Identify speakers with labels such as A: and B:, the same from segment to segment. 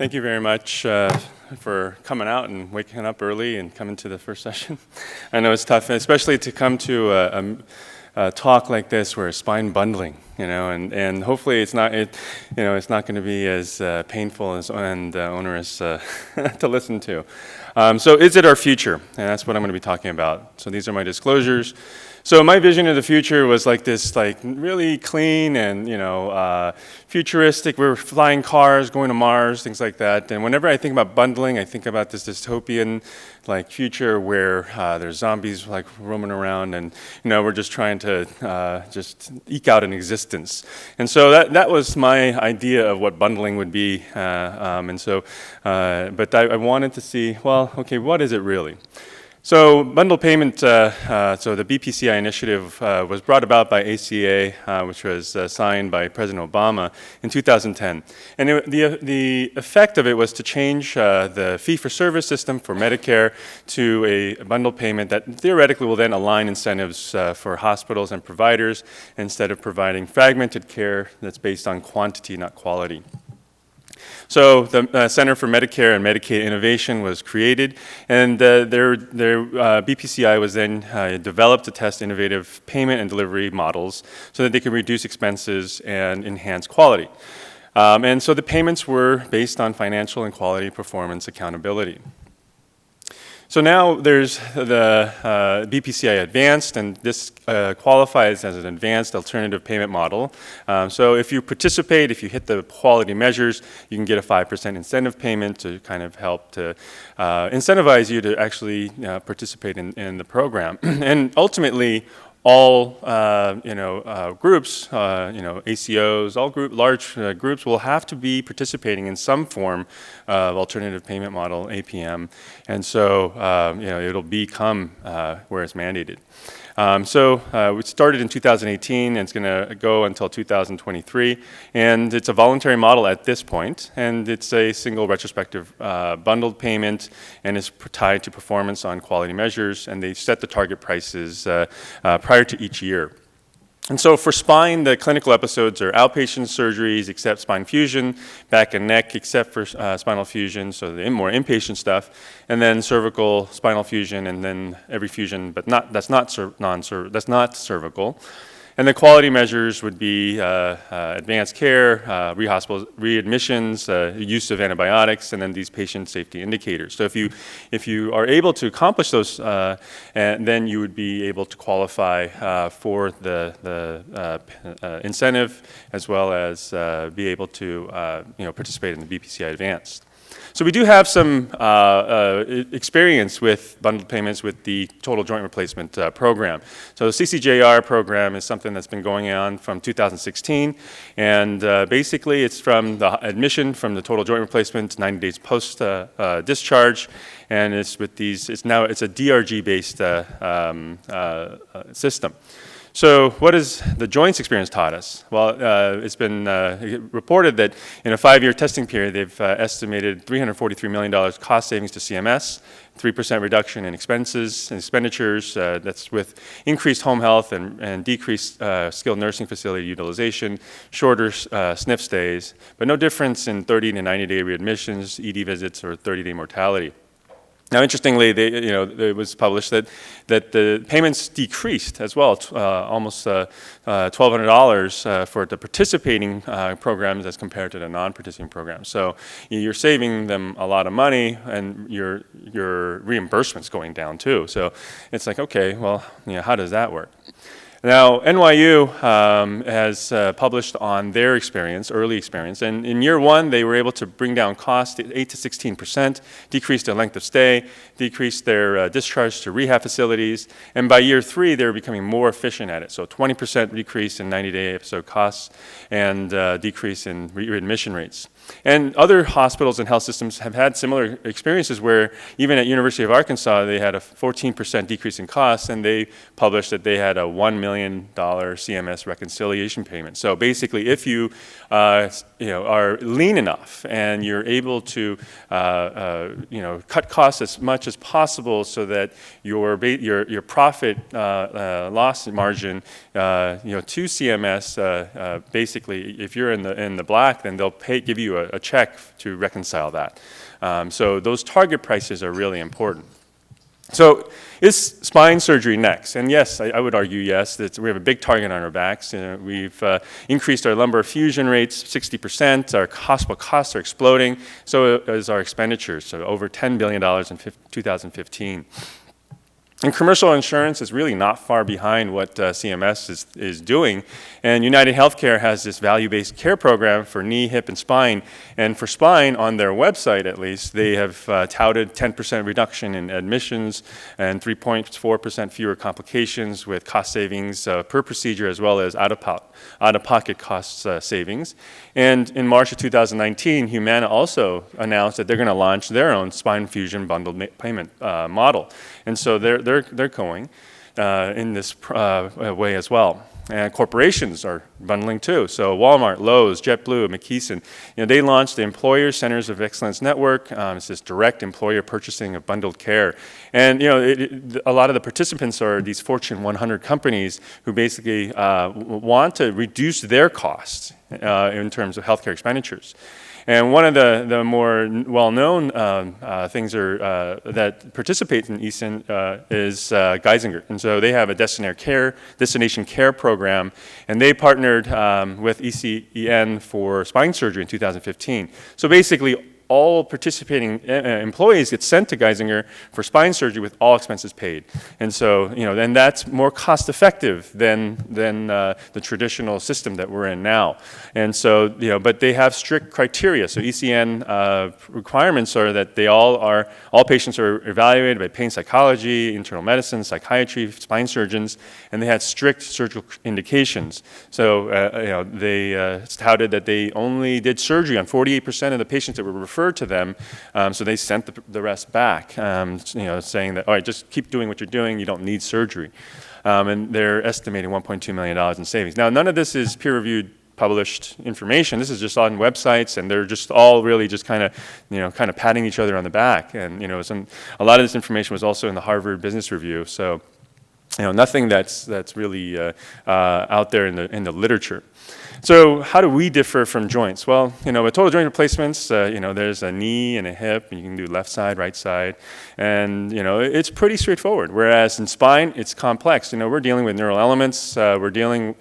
A: Thank you very much for coming out and waking up early and coming to the first session. I know it's tough, especially to come to a talk like this where it's spine bundling, and hopefully it's not going to be as painful and onerous to listen to. So is it our future? And that's what I'm going to be talking about. So these are my disclosures. So my vision of the future was like this, really clean and futuristic. We're flying cars, going to Mars, things like that. And whenever I think about bundling, I think about this dystopian future where there's zombies roaming around, and we're just trying to just eke out an existence. And so that was my idea of what bundling would be. But I wanted to see, well, okay, what is it really? So bundle payment, so the BPCI initiative was brought about by ACA, which was signed by President Obama in 2010. And the effect of it was to change the fee-for-service system for Medicare to a bundle payment that theoretically will then align incentives for hospitals and providers instead of providing fragmented care that's based on quantity, not quality. So the Center for Medicare and Medicaid Innovation was created, and their BPCI was then developed to test innovative payment and delivery models so that they could reduce expenses and enhance quality. And so the payments were based on financial and quality performance accountability. So now there's the BPCI Advanced, and this qualifies as an advanced alternative payment model. So if you participate, if you hit the quality measures, you can get a 5% incentive payment to kind of help to incentivize you to actually participate in the program. And ultimately, all groups, ACOs, all large groups will have to be participating in some form of alternative payment model, APM, and so it'll become where it's mandated. We started in 2018, and it's going to go until 2023, and it's a voluntary model at this point, and it's a single retrospective bundled payment, and it's tied to performance on quality measures, and they set the target prices prior to each year. And so for spine, the clinical episodes are outpatient surgeries except spine fusion, back and neck except for spinal fusion, so the more inpatient stuff, and then cervical, spinal fusion, and then every fusion, but that's not cervical. And the quality measures would be advanced care, readmissions, use of antibiotics, and then these patient safety indicators. So if you are able to accomplish those, then you would be able to qualify for the incentive, as well as be able to participate in the BPCI Advanced. So we do have some experience with bundled payments with the total joint replacement program. So the CCJR program is something that's been going on from 2016, and basically it's from the admission from the total joint replacement 90 days post discharge, and it's with these. It's a DRG based system. So what has the joints experience taught us? Well, it's been reported that in a 5-year testing period, they've estimated $343 million cost savings to CMS, 3% reduction in expenses and expenditures. That's with increased home health and decreased skilled nursing facility utilization, shorter SNF stays, but no difference in 30 to 90-day readmissions, ED visits, or 30-day mortality. Now, interestingly, it was published that the payments decreased as well, almost $1,200 for the participating programs as compared to the non-participating programs. So you're saving them a lot of money, and your reimbursement's going down too. So it's like, okay, well, how does that work? Now, NYU has published on their experience, early experience, and in year one, they were able to bring down costs 8 to 16%, decrease their length of stay, decrease their discharge to rehab facilities, and by year three, they were becoming more efficient at it. So 20% decrease in 90-day episode costs and decrease in readmission rates. And other hospitals and health systems have had similar experiences where even at University of Arkansas, they had a 14% decrease in costs, and they published that they had a $1 million CMS reconciliation payment. So basically, if you are lean enough and you're able to cut costs as much as possible so that your profit loss margin to CMS, basically, if you're in the black, then they'll give you you a check to reconcile that. So those target prices are really important. So is spine surgery next? And yes, I would argue yes. We have a big target on our backs. We've increased our lumbar fusion rates 60%. Our hospital costs are exploding. So is our expenditures. So over $10 billion in 2015. And commercial insurance is really not far behind what CMS is doing. And United Healthcare has this value-based care program for knee, hip, and spine. And for spine, on their website at least, they have touted 10% reduction in admissions and 3.4% fewer complications with cost savings per procedure, as well as out-of-pocket cost savings. And in March of 2019, Humana also announced that they're going to launch their own spine fusion bundled payment model. And so they're going in this way as well. And corporations are bundling too. So Walmart, Lowe's, JetBlue, McKesson, they launched the Employer Centers of Excellence Network. It's this direct employer purchasing of bundled care. And a lot of the participants are these Fortune 100 companies who basically want to reduce their costs in terms of healthcare expenditures. And one of the more well-known things that participate in ESIN is Geisinger. And so they have a destination care program, and they partnered with ECEN for spine surgery in 2015. So basically, all participating employees get sent to Geisinger for spine surgery with all expenses paid. And so, then that's more cost effective than the traditional system that we're in now. And so, but they have strict criteria. So ECN requirements are that all patients are evaluated by pain psychology, internal medicine, psychiatry, spine surgeons, and they had strict surgical indications. So, they touted that they only did surgery on 48% of the patients that were referred to them, so they sent the rest back, saying that, all right, just keep doing what you're doing, you don't need surgery. And they're estimating $1.2 million in savings. Now, none of this is peer-reviewed published information. This is just on websites, and they're just all really just kind of patting each other on the back. And a lot of this information was also in the Harvard Business Review. So, nothing that's really out there in the literature. So how do we differ from joints? Well, with total joint replacements, there's a knee and a hip, and you can do left side, right side, and it's pretty straightforward. Whereas in spine, it's complex. We're dealing with neural elements. We're dealing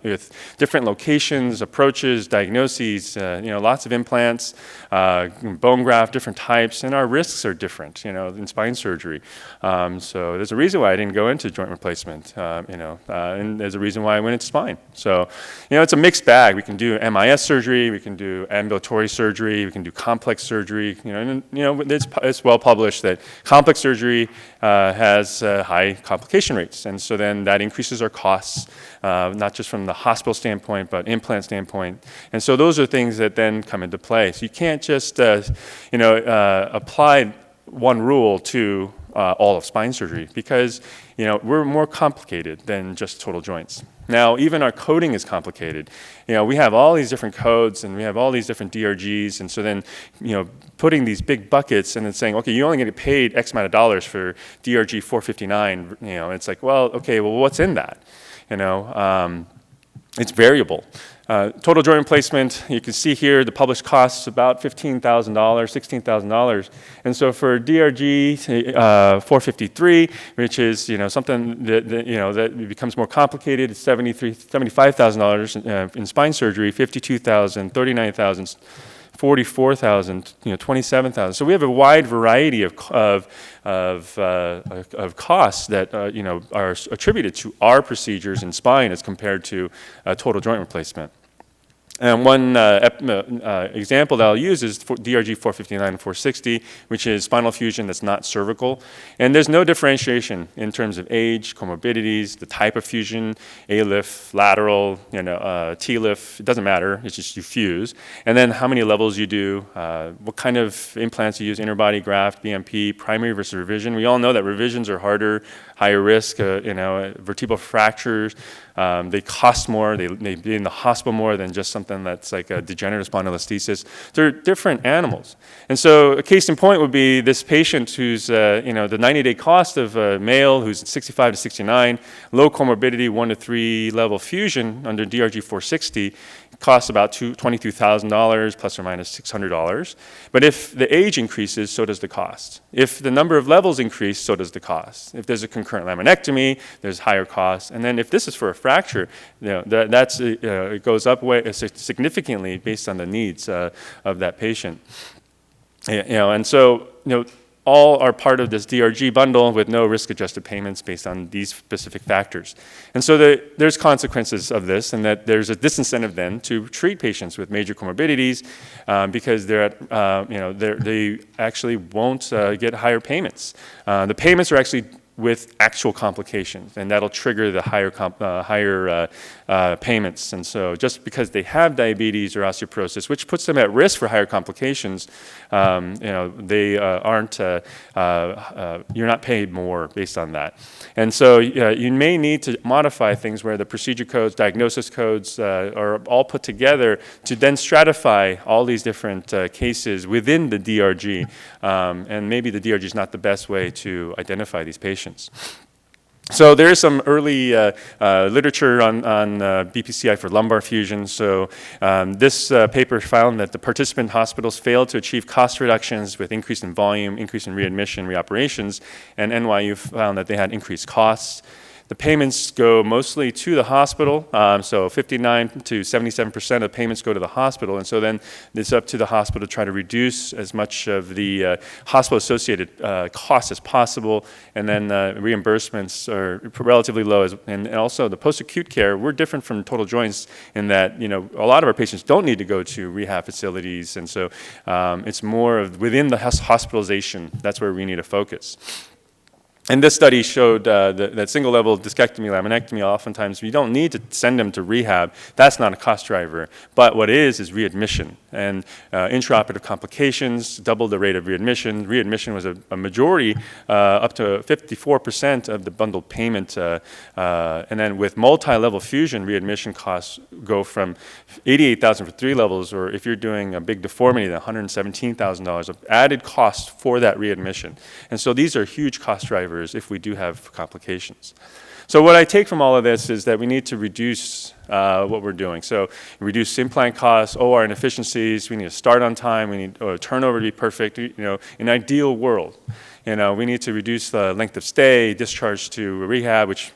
A: with different locations, approaches, diagnoses. Lots of implants, bone graft, different types, and our risks are different. In spine surgery. So there's a reason why I didn't go into joint replacement. And there's a reason why I went into spine. So it's a mixed bag. We can do MIS surgery, we can do ambulatory surgery, we can do complex surgery. It's well published that complex surgery has high complication rates, and so then that increases our costs, not just from the hospital standpoint, but implant standpoint. And so those are things that then come into play. So you can't just apply one rule to all of spine surgery, because we're more complicated than just total joints. Now, even our coding is complicated. We have all these different codes, and we have all these different DRGs, and so then, putting these big buckets and then saying, okay, you only get paid X amount of dollars for DRG 459, it's like, well, okay, well, what's in that? It's variable. Total joint replacement, you can see here the published costs about $15,000, $16,000. And so for DRG 453, which is something that becomes more complicated, it's $75,000 in spine surgery, $52,000, $39,000. 44,000, 27,000. So we have a wide variety of costs that are attributed to our procedures in spine as compared to total joint replacement. And one example that I'll use is DRG 459 and 460, which is spinal fusion that's not cervical. And there's no differentiation in terms of age, comorbidities, the type of fusion, A-lift, lateral, T-lift, it doesn't matter, it's just you fuse. And then how many levels you do, what kind of implants you use, interbody graft, BMP, primary versus revision. We all know that revisions are harder, higher risk, vertebral fractures. They cost more, they be in the hospital more than just something something that's like a degenerative spondylolisthesis. They're different animals. And so a case in point would be this patient who's, the 90-day cost of a male who's 65 to 69, low comorbidity, 1 to 3 level fusion under DRG 460, costs about $22,000 plus or minus $600. But if the age increases, so does the cost. If the number of levels increase, so does the cost. If there's a concurrent laminectomy, there's higher costs. And then if this is for a fracture, it goes up significantly based on the needs of that patient. And so, all are part of this DRG bundle with no risk-adjusted payments based on these specific factors. And so there's consequences of this, and that there's a disincentive then to treat patients with major comorbidities because they actually won't get higher payments. The payments are actually with actual complications, and that'll trigger the higher payments. And so just because they have diabetes or osteoporosis, which puts them at risk for higher complications, they aren't, you're not paid more based on that. And so you may need to modify things where the procedure codes, diagnosis codes are all put together to then stratify all these different cases within the DRG. And maybe the DRG is not the best way to identify these patients. So there is some early literature on BPCI for lumbar fusion. So this paper found that the participant hospitals failed to achieve cost reductions with increase in volume, increase in readmission, reoperations, and NYU found that they had increased costs. The payments go mostly to the hospital, so 59 to 77% of payments go to the hospital, and so then it's up to the hospital to try to reduce as much of the hospital-associated costs as possible, and then reimbursements are relatively low, and also the post-acute care, we're different from total joints in that, a lot of our patients don't need to go to rehab facilities, and so it's more of within the hospitalization, that's where we need to focus. And this study showed that single-level discectomy, laminectomy, oftentimes we don't need to send them to rehab. That's not a cost driver. But what is readmission. And intraoperative complications doubled the rate of readmission. Readmission was a majority, up to 54% of the bundled payment. And then with multi-level fusion, readmission costs go from $88,000 for 3 levels, or if you're doing a big deformity, $117,000 of added cost for that readmission. And so these are huge cost drivers if we do have complications. So what I take from all of this is that we need to reduce what we're doing. So reduce implant costs, OR inefficiencies, we need to start on time, we need turnover to be perfect, in an ideal world. We need to reduce the length of stay, discharge to rehab, which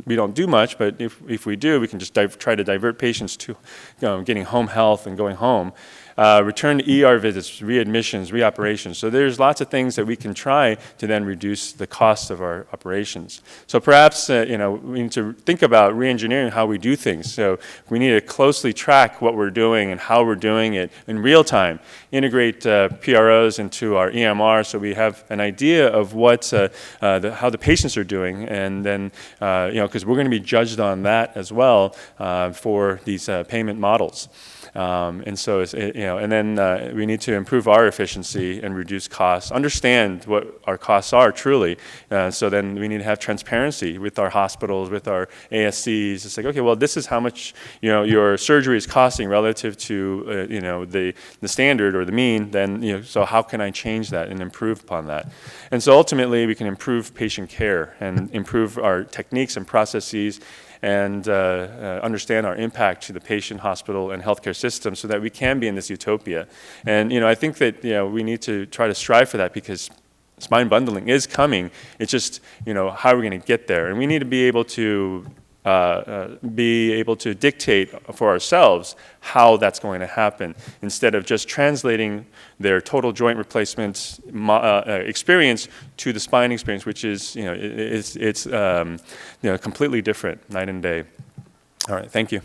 A: we don't do much, but if we do, we can just try to divert patients to getting home health and going home. Return to ER visits, readmissions, reoperations. So there's lots of things that we can try to then reduce the cost of our operations. So perhaps, we need to think about re-engineering how we do things. So we need to closely track what we're doing and how we're doing it in real time. Integrate PROs into our EMR so we have an idea of what, how the patients are doing. And then, because we're going to be judged on that as well for these payment models. And so, and then we need to improve our efficiency and reduce costs, understand what our costs are truly. So then we need to have transparency with our hospitals, with our ASCs. It's like, okay, well, this is how much, your surgery is costing relative to, the standard or the mean. Then, so how can I change that and improve upon that? And so ultimately, we can improve patient care and improve our techniques and processes and understand our impact to the patient, hospital, and healthcare system so that we can be in this utopia. And I think that we need to try to strive for that because spine bundling is coming. It's just how are we going to get there? And we need to be able to dictate for ourselves how that's going to happen instead of just translating their total joint replacement experience to the spine experience, which is it's completely different night and day. All right, thank you.